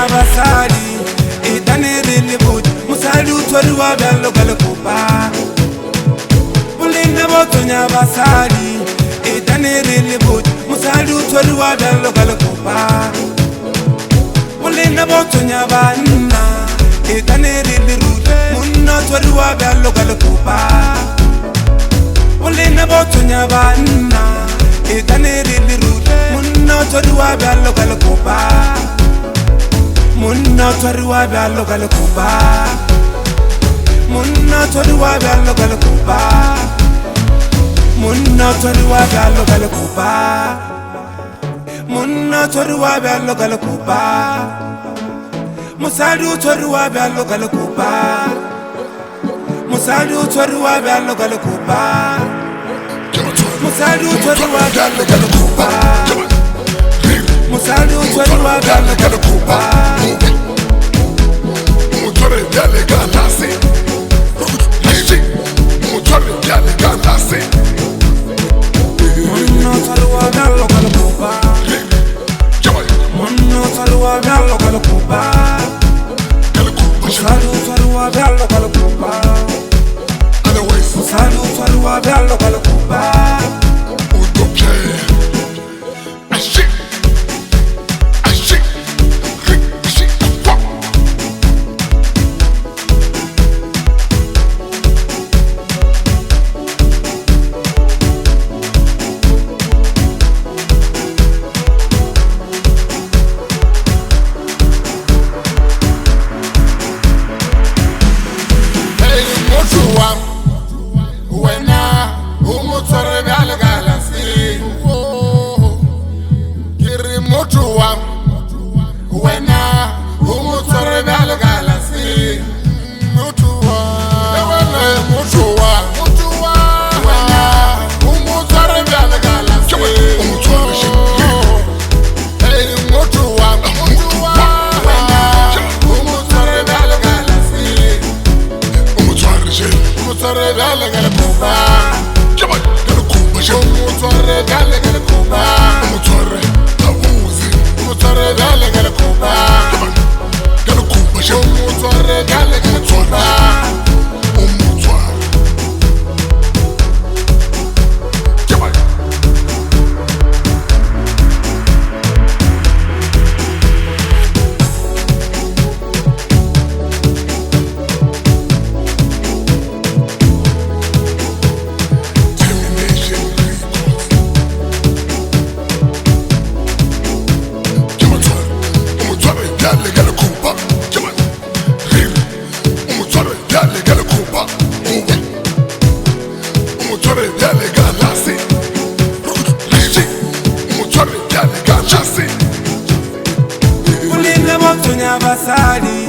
Basadi, itane really good. Musadu twaruwa bello galkupa. Mulinda botonya basadi, itane really good. Musadu twaruwa bello galkupa. Mulinda botonya banna, itane really good. Munna twaruwa bello galkupa. Mulinda botonya banna, itane really good. Munna twaruwa bello galkupa. Munna twaruwa bello galkupa. Munna twaruwa bello galkupa. Munna twaruwa bello galkupa. Munna twaruwa bello galkupa. Musadu twaruwa bello galkupa. Musadu twaruwa bello galkupa. Musadu twaruwa bello galkupa. Musadu twaruwa bello galkupa. Mutore byale galase. Mutore byale galase. Munna twaruwa bello galkupa. Munna twaruwa bello galkupa. Musadu twaruwa bello galkupa. Musadu twaruwa bello galkupa. Basadi,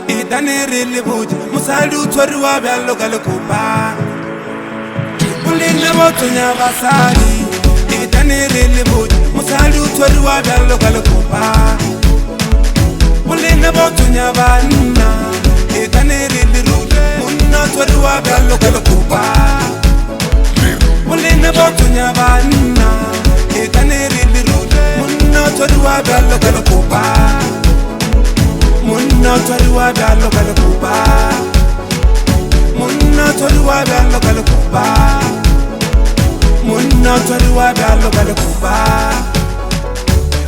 itane really good. Musadu twaruwa bello galkupa. Mulinda botonya basadi, itane really good. Musadu twaruwa bello galkupa. Mulinda botonya banna, itane really good. Munna twaruwa bello galkupa. Mulinda botonya banna, itane really good. Munna twaruwa bello galkupa. Munna twaruwa bello galkupa. Munna twaruwa bello galkupa. Munna twaruwa bello galkupa.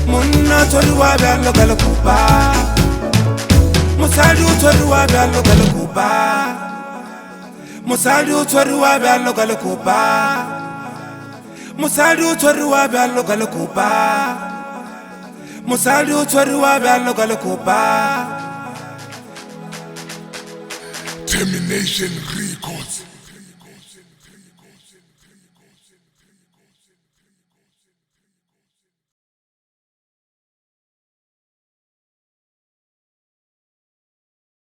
Munna twaruwa bello galkupa. Musadu twaruwa bello galkupa. Musadu twaruwa bello galkupa. Musadu twaruwa bello galkupa. Musadu twaruwa bello galkupa. Termination.